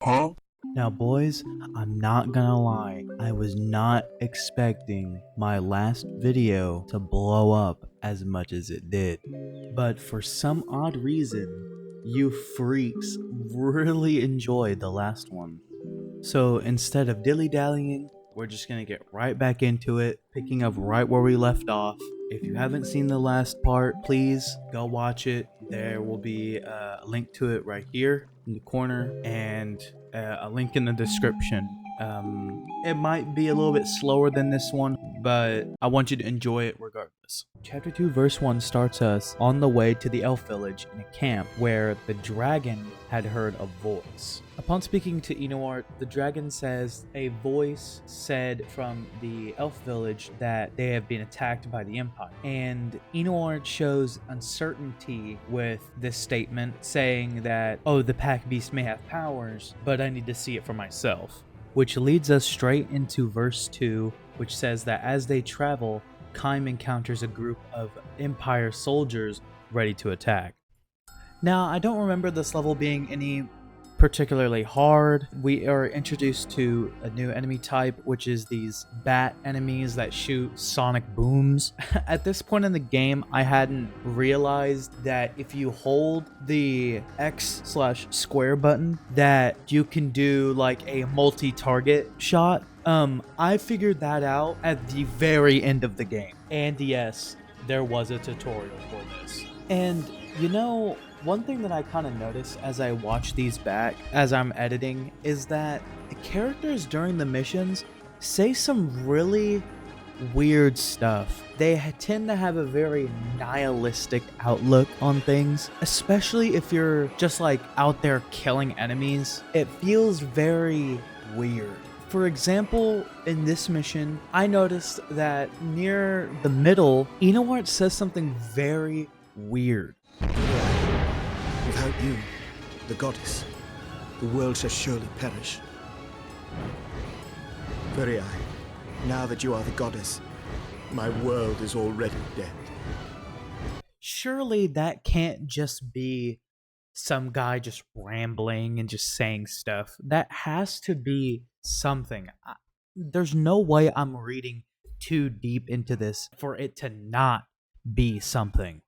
Now, boys, I'm not gonna lie, I was not expecting my last video to blow up as much as it did. But for some odd reason, you freaks really enjoyed the last one. So instead of dilly-dallying, we're just gonna get right back into it, picking up right where we left off. If you haven't seen the last part, please go watch it. There will be a link to it right here in the corner and a link in the description. It might be a little bit slower than this one, but I want you to enjoy it regardless. Chapter 2 verse 1 starts us on the way to the elf village in a camp where the dragon had heard a voice. Upon speaking to Enoart, the dragon says a voice said from the elf village that they have been attacked by the Empire. And Enoart shows uncertainty with this statement, saying that, oh, the pack beast may have powers, but I need to see it for myself. Which leads us straight into verse 2, which says that as they travel, Kaim encounters a group of Empire soldiers ready to attack. Now, I don't remember this level being any particularly hard. We are introduced to a new enemy type, which is these bat enemies that shoot sonic booms. At this point in the game, I hadn't realized that if you hold the X/square button, that you can do like a multi-target shot. I figured that out at the very end of the game. And yes, there was a tutorial for this. And you know, one thing that I kind of notice as I watch these back, as I'm editing, is that the characters during the missions say some really weird stuff. They tend to have a very nihilistic outlook on things, especially if you're just like out there killing enemies. It feels very weird. For example, in this mission, I noticed that near the middle, Enoart says something very weird. Without you, the goddess, the world shall surely perish. Very now that you are the goddess, my world is already dead. Surely that can't just be some guy just rambling and just saying stuff. That has to be something. There's no way I'm reading too deep into this for it to not be something.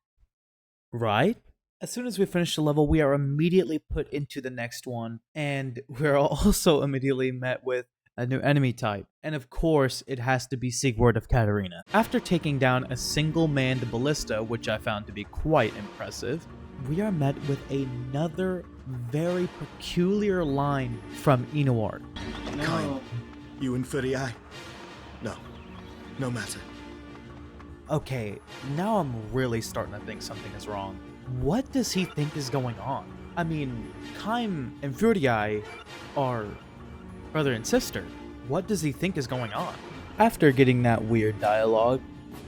Right? As soon as we finish the level, we are immediately put into the next one, and we're also immediately met with a new enemy type. And of course, it has to be Sigurd of Katarina. After taking down a single-manned ballista, which I found to be quite impressive, we are met with another very peculiar line from Enoart. No. Kaim, you and Furiai? No matter. Okay, now I'm really starting to think something is wrong. What does he think is going on? I mean, Kaim and Furiai are brother and sister. What does he think is going on? After getting that weird dialogue,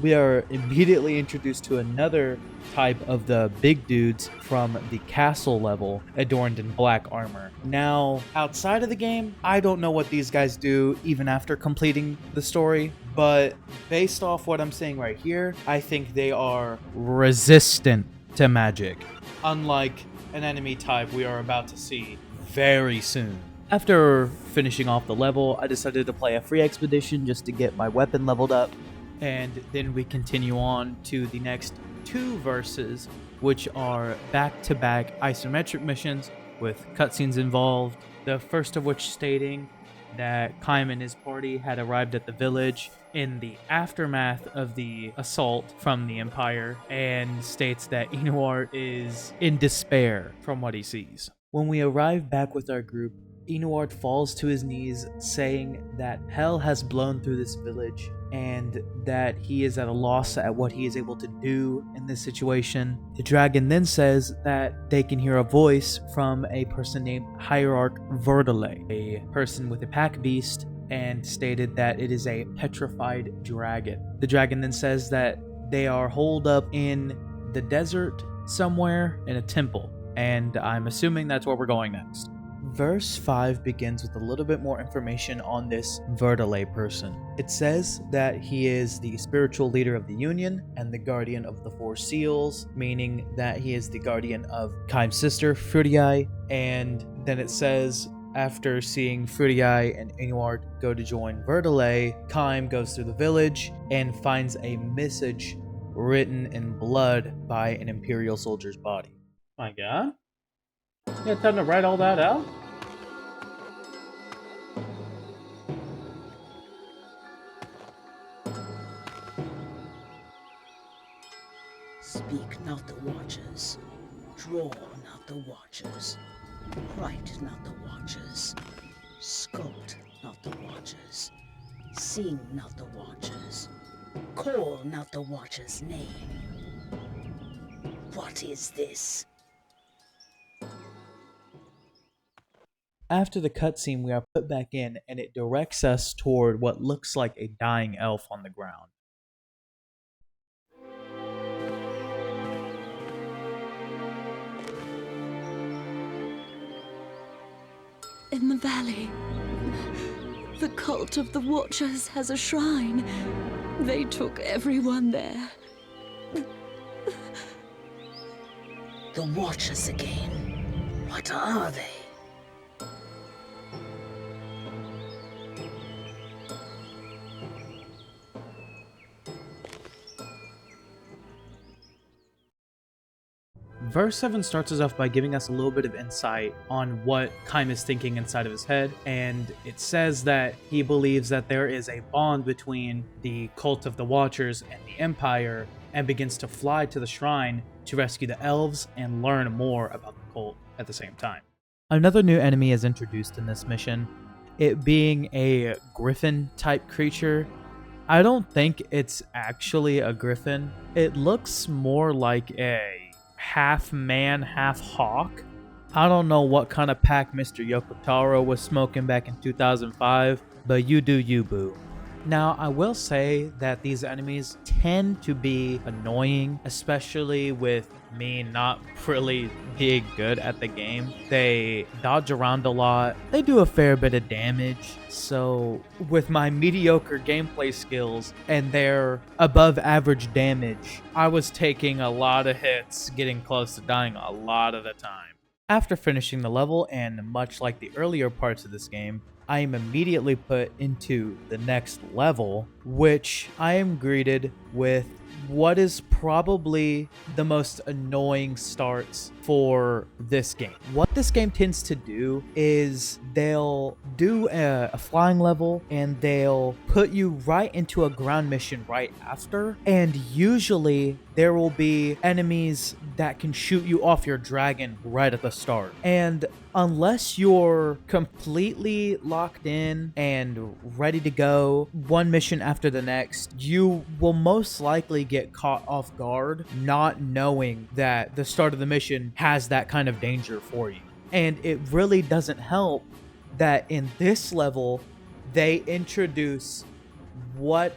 we are immediately introduced to another type of the big dudes from the castle level, adorned in black armor. Now, outside of the game, I don't know what these guys do even after completing the story, but based off what I'm saying right here, I think they are resistant to magic, unlike an enemy type we are about to see very soon. After finishing off the level, I decided to play a free expedition just to get my weapon leveled up, and then we continue on to the next two verses, which are back-to-back isometric missions with cutscenes involved, the first of which stating that Kaim and his party had arrived at the village in the aftermath of the assault from the Empire, and states that Enoart is in despair from what he sees. When we arrive back with our group, Enoart falls to his knees, saying that hell has blown through this village and that he is at a loss at what he is able to do in this situation. The dragon then says that they can hear a voice from a person named Hierarch Verdale, a person with a pack beast, and stated that it is a petrified dragon. The dragon then says that they are holed up in the desert somewhere in a temple, and I'm assuming that's where we're going next. Verse 5 begins with a little bit more information on this Verdale person. It says that he is the spiritual leader of the Union and the guardian of the Four Seals, meaning that he is the guardian of Kaim's sister, Furiai, and then it says After seeing Fruitii and Inuart go to join Verdelay, Kaim goes through the village and finds a message written in blood by an Imperial soldier's body. My god. You had time to write all that out? Speak not the watchers, draw not the watchers, write not the watchers, sculpt not the watchers, sing not the watchers, call not the watcher's name. What is this? After the cutscene, we are put back in, and it directs us toward what looks like a dying elf on the ground. In the valley, the cult of the Watchers has a shrine. They took everyone there. The watchers again. What are they? Verse 7 starts us off by giving us a little bit of insight on what Kaim is thinking inside of his head, and it says that he believes that there is a bond between the cult of the Watchers and the Empire, and begins to fly to the shrine to rescue the elves and learn more about the cult at the same time. Another new enemy is introduced in this mission, it being a griffin type creature. I don't think it's actually a griffin. It looks more like a half man, half hawk. I don't know what kind of pack Mr. Yokotaro was smoking back in 2005, but you do you, boo. Now, I will say that these enemies tend to be annoying, especially with me not really being good at the game. They dodge around a lot. They do a fair bit of damage. So with my mediocre gameplay skills and their above average damage, I was taking a lot of hits, getting close to dying a lot of the time. After finishing the level, and much like the earlier parts of this game, I am immediately put into the next level, which I am greeted with what is probably the most annoying starts for this game. What this game tends to do is they'll do a flying level and they'll put you right into a ground mission right after, and usually there will be enemies that can shoot you off your dragon right at the start. And unless you're completely locked in and ready to go one mission after the next, you will most likely get caught off guard, not knowing that the start of the mission has that kind of danger for you. And it really doesn't help that in this level, they introduce what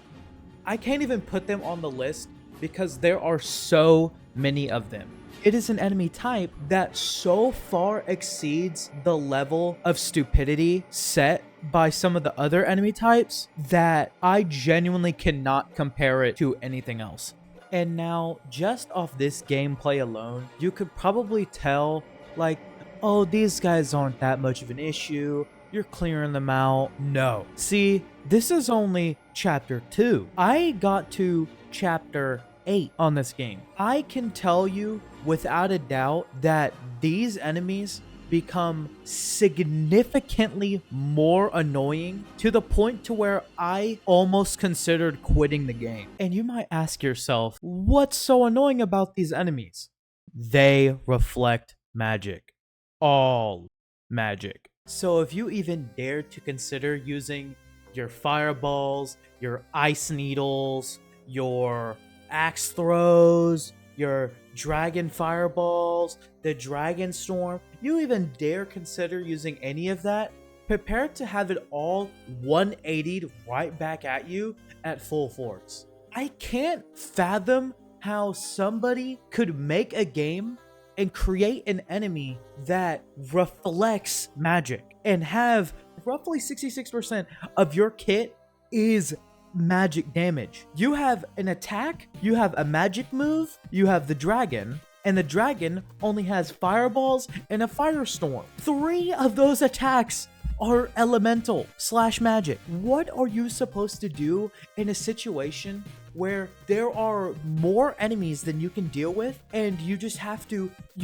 I can't even put them on the list because there are so many of them. It is an enemy type that so far exceeds the level of stupidity set by some of the other enemy types that I genuinely cannot compare it to anything else. And now, just off this gameplay alone, you could probably tell, like, oh, these guys aren't that much of an issue, you're clearing them out. No. See, this is only chapter 2. I got to chapter 8 on this game. I can tell you without a doubt that these enemies become significantly more annoying to the point to where I almost considered quitting the game. And you might ask yourself, what's so annoying about these enemies? They reflect magic. All magic. So if you even dare to consider using your fireballs, your ice needles, your axe throws, your dragon fireballs, the dragon storm, you even dare consider using any of that, prepare to have it all 180'd right back at you at full force. I can't fathom how somebody could make a game and create an enemy that reflects magic and have roughly 66% of your kit is magic damage. You have an attack, you have a magic move, you have the dragon, and the dragon only has fireballs and a firestorm. 3 of those attacks are elemental / magic. What are you supposed to do in a situation where there are more enemies than you can deal with and you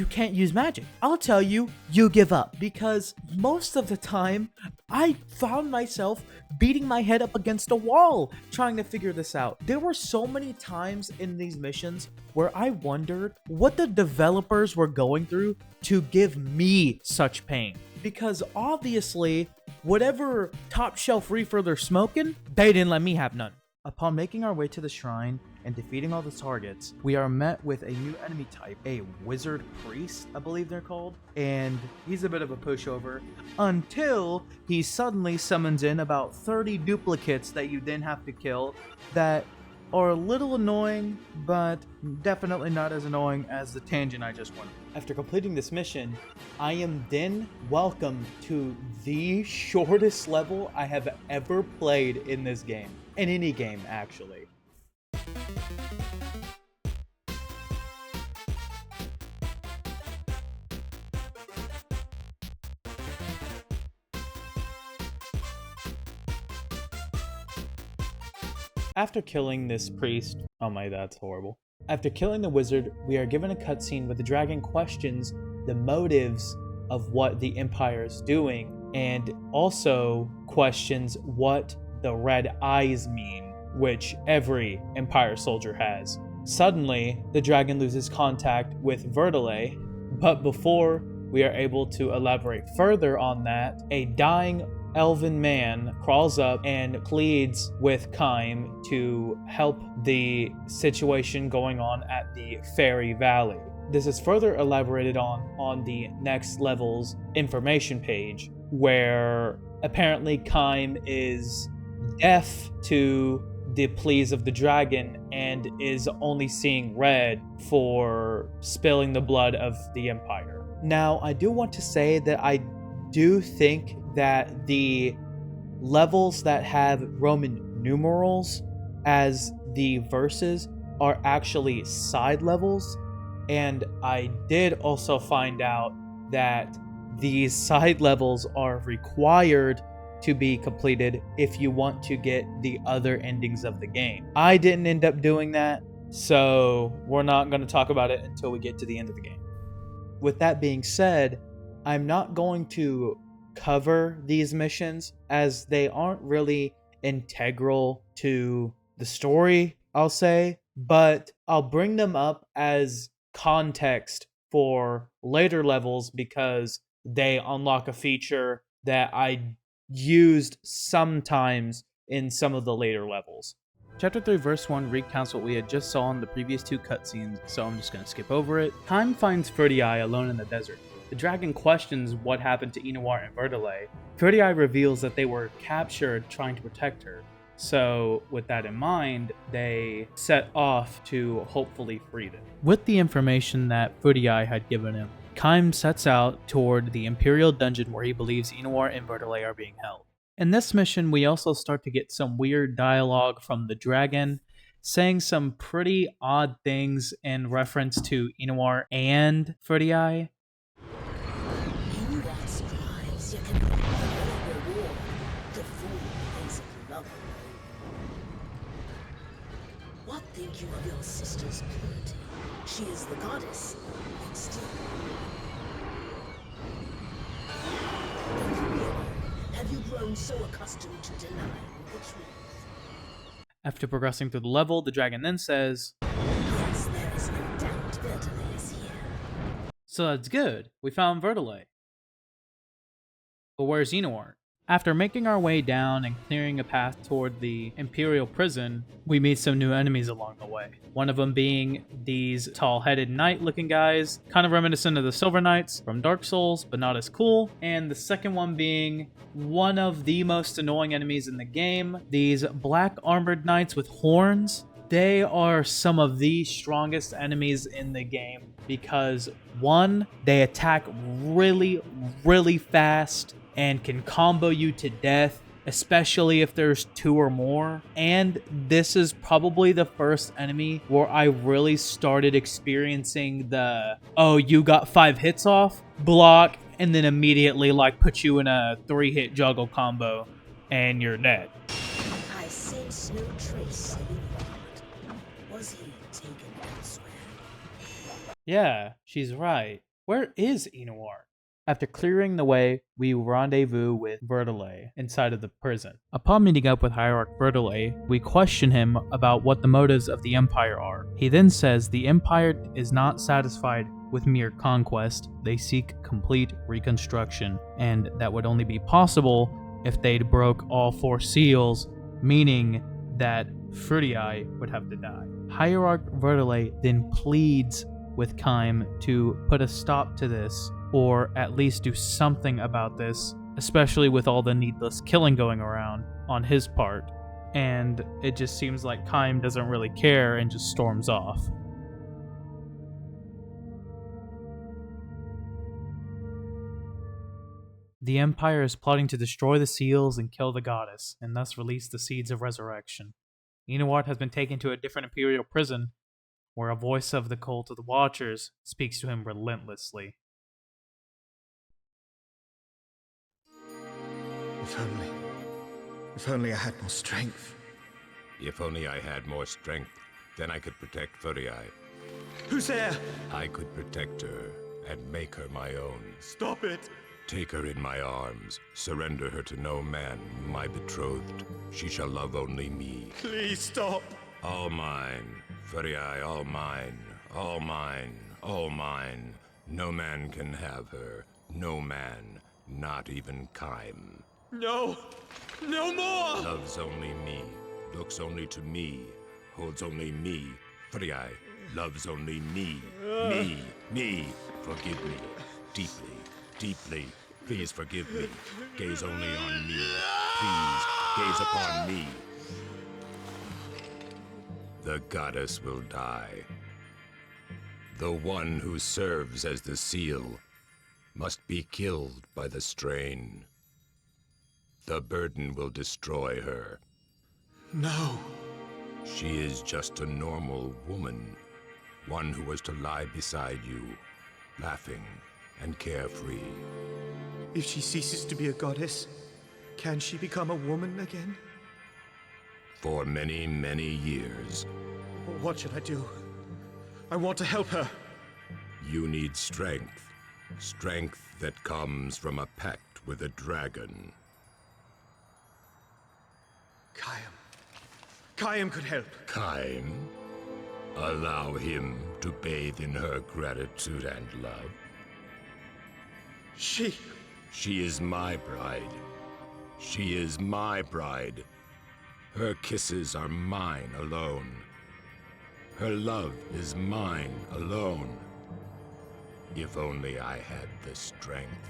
can't use magic? I'll tell you, you give up, because most of the time I found myself beating my head up against a wall trying to figure this out. There were so many times in these missions where I wondered what the developers were going through to give me such pain. Because obviously, whatever top shelf reefer they're smoking, they didn't let me have none. Upon making our way to the shrine and defeating all the targets, we are met with a new enemy type, a wizard priest, I believe they're called. And he's a bit of a pushover until he suddenly summons in about 30 duplicates that you then have to kill that are a little annoying, but definitely not as annoying as the tangent I just went. After completing this mission, I am then welcomed to the shortest level I have ever played in this game. In any game, actually. After killing this priest, oh my, that's horrible. After killing the wizard, we are given a cutscene where the dragon questions the motives of what the Empire is doing, and also questions what the red eyes mean, which every Empire soldier has. Suddenly, the dragon loses contact with Vertile, but before we are able to elaborate further on that, a dying elven man crawls up and pleads with Kaim to help the situation going on at the Fairy Valley. This is further elaborated on the next level's information page, where apparently Kaim is deaf to the pleas of the dragon and is only seeing red for spilling the blood of the Empire. Now, I do want to say that I do think that the levels that have Roman numerals as the verses are actually side levels, and I did also find out that these side levels are required to be completed if you want to get the other endings of the game. I didn't end up doing that, so we're not going to talk about it until we get to the end of the game. With that being said, I'm not going to cover these missions as they aren't really integral to the story, I'll say, but I'll bring them up as context for later levels because they unlock a feature that I used sometimes in some of the later levels. Chapter 3 verse 1 recounts what we had just saw in the previous 2 cutscenes, so I'm just going to skip over it. Kaim finds Fertii alone in the desert. The dragon questions what happened to Inoir and Vertile. Fertii reveals that they were captured trying to protect her. So, with that in mind, they set off to hopefully free them. With the information that Fertii had given him, Kaim sets out toward the Imperial dungeon where he believes Inoir and Vertile are being held. In this mission, we also start to get some weird dialogue from the dragon, saying some pretty odd things in reference to Inoir and Fertii. What think you of your sister's purity? She is the goddess, but still. Have you grown so accustomed to denying the truth? After progressing through the level, the dragon then says, Yes, there is no doubt Vertile is here. "So that's good. We found Vertile. But where's Inoir?" After making our way down and clearing a path toward the Imperial prison, we meet some new enemies along the way. One of them being these tall-headed knight-looking guys, kind of reminiscent of the Silver Knights from Dark Souls, but not as cool. And the second one being one of the most annoying enemies in the game, these black armored knights with horns. They are some of the strongest enemies in the game because, one, they attack really, really fast and can combo you to death especially if there's 2 or more. And this is probably the first enemy where I really started experiencing the, oh, you got 5 hits off, block, and then immediately like put you in a 3-hit juggle combo and you're dead. I sense no trace of Ingvard. Was he taken elsewhere? Yeah, she's right. Where is Enoir? After clearing the way, we rendezvous with Vertile inside of the prison. Upon meeting up with Hierarch Vertile, we question him about what the motives of the Empire are. He then says the Empire is not satisfied with mere conquest, they seek complete reconstruction, and that would only be possible if they'd broke all 4 seals, meaning that Frutii would have to die. Hierarch Vertile then pleads with Kaim to put a stop to this, or at least do something about this, especially with all the needless killing going around on his part. And it just seems like Kaim doesn't really care and just storms off. The Empire is plotting to destroy the seals and kill the goddess, and thus release the seeds of resurrection. Enoir has been taken to a different Imperial prison, where a voice of the cult of the Watchers speaks to him relentlessly. If only I had more strength. If only I had more strength, then I could protect Frutii. Who's there? I could protect her and make her my own. Stop it! Take her in my arms, surrender her to no man, my betrothed. She shall love only me. Please stop! All mine, Frutii, all mine, all mine, all mine. No man can have her, no man, not even Kaim. No! No more! Loves only me, looks only to me, holds only me. Frutii loves only me, me. Forgive me, deeply, deeply. Please forgive me. Gaze only on me. Please, gaze upon me. The goddess will die. The one who serves as the seal must be killed by the strain. The burden will destroy her. No! She is just a normal woman, one who was to lie beside you, laughing and carefree. If she ceases to be a goddess, can she become a woman again? For many, many years, What should I do? I want to help her. you need strength. Strength that comes from a pact with a dragon. Kaim could help. Kaim? Allow him to bathe in her gratitude and love. She She is my bride. She is my bride. Her kisses are mine alone. Her love is mine alone. If only I had the strength.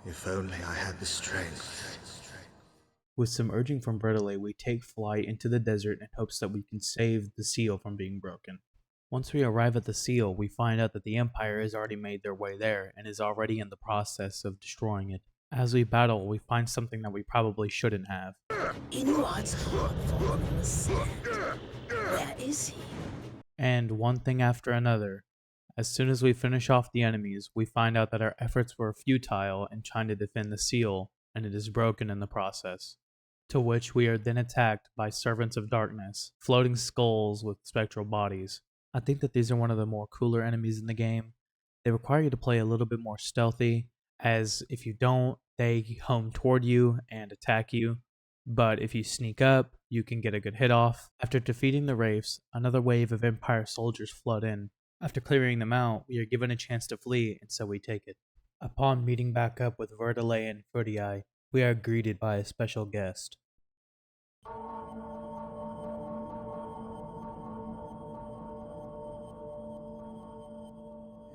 If only I had the strength. With some urging from Vertile, we take flight into the desert in hopes that we can save the seal from being broken. Once we arrive at the seal, we find out that the Empire has already made their way there and is already in the process of destroying it. As we battle, we find something that we probably shouldn't have. Ingvard's heart fallen in the sand. Where is he? And one thing after another. As soon as we finish off the enemies, we find out that our efforts were futile in trying to defend the seal, and it is broken in the process. To which we are then attacked by Servants of Darkness, floating skulls with spectral bodies. I think that these are one of the more cooler enemies in the game. They require you to play a little bit more stealthy, as if you don't, they home toward you and attack you. But if you sneak up, you can get a good hit off. After defeating the Wraiths, another wave of Empire soldiers flood in. After clearing them out, we are given a chance to flee, and so we take it. Upon meeting back up with Vertile and Frutii, we are greeted by a special guest.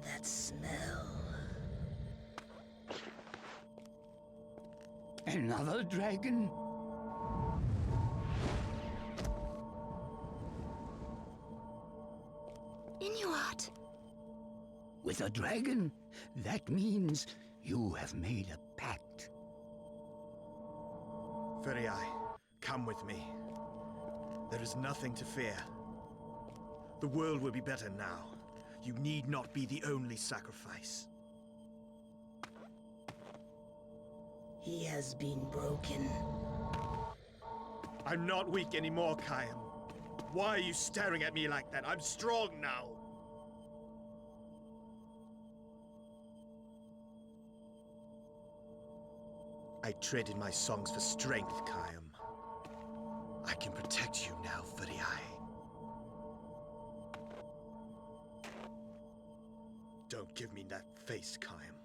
That smell. Another dragon? Inuart. With a dragon? That means you have made a pact. Furiai, come with me. There is nothing to fear. The world will be better now. You need not be the only sacrifice. He has been broken. I'm not weak anymore, Kayam. Why are you staring at me like that? I'm strong now. I traded my songs for strength, Kayam. I can protect you now, Furiai. Don't give me that face, Kayam.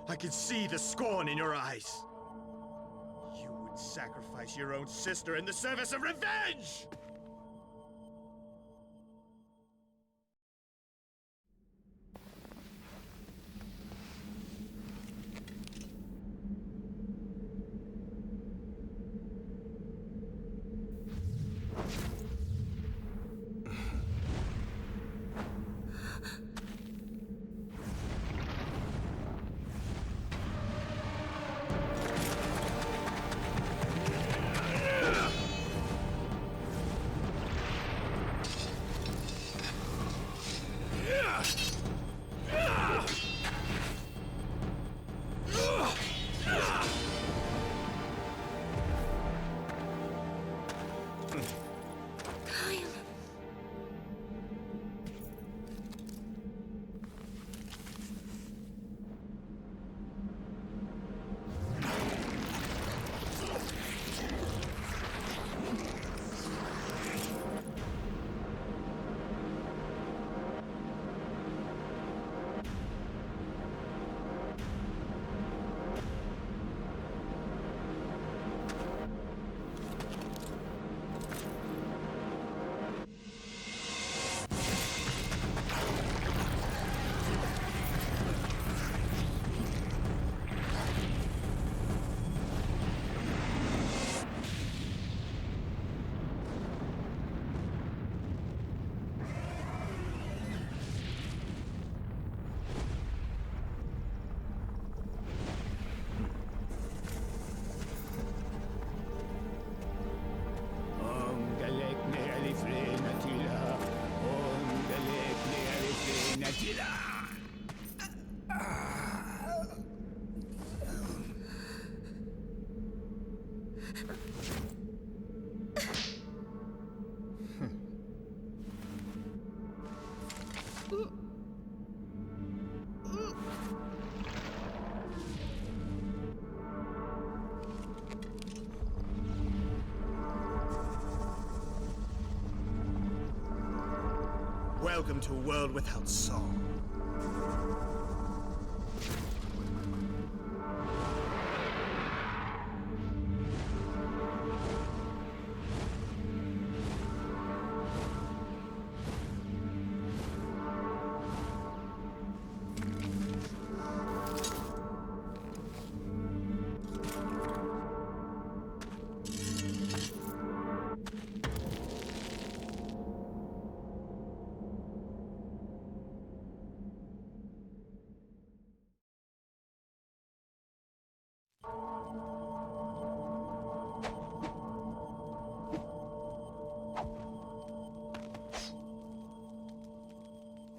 I can see the scorn in your eyes. You would sacrifice your own sister in the service of revenge! Welcome to a world without song.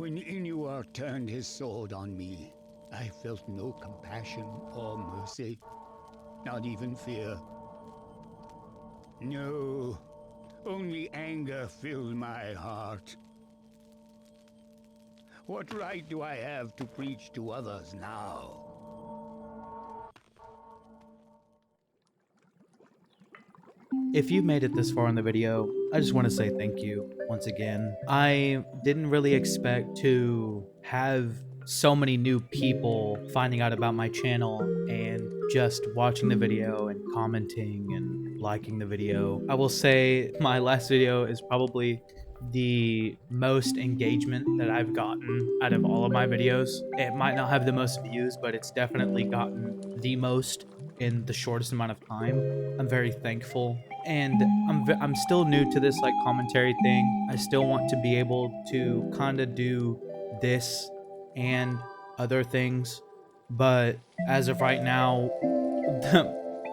When Inuar turned his sword on me, I felt no compassion or mercy, not even fear. No, only anger filled my heart. What right do I have to preach to others now? If you made it this far in the video, I just want to say thank you once again. I didn't really expect to have so many new people finding out about my channel and just watching the video and commenting and liking the video. I will say my last video is probably the most engagement that I've gotten out of all of my videos. It might not have the most views, but it's definitely gotten the most in the shortest amount of time. I'm very thankful and I'm still new to this like commentary thing. I still want to be able to kind of do this and other things, but as of right now,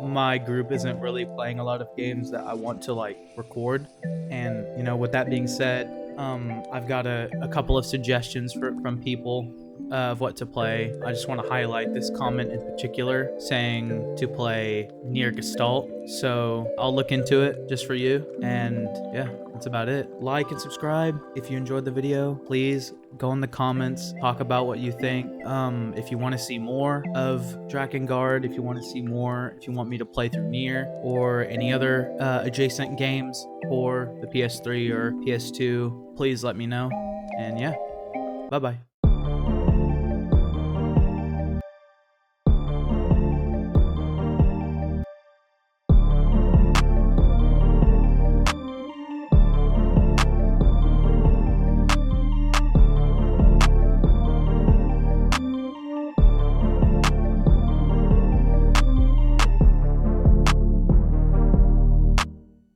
my group isn't really playing a lot of games that I want to like record. And you know, with that being said, I've got a couple of suggestions from people of what to play. I just want to highlight this comment in particular saying to play Near Gestalt. So I'll look into it just for you. And yeah, that's about it. Like and subscribe if you enjoyed the video. Please go in the comments, talk about what you think. If you want to see more of Drakengard, if you want to see more, if you want me to play through Nier or any other adjacent games for the PS3 or PS2, please let me know. And yeah, bye-bye.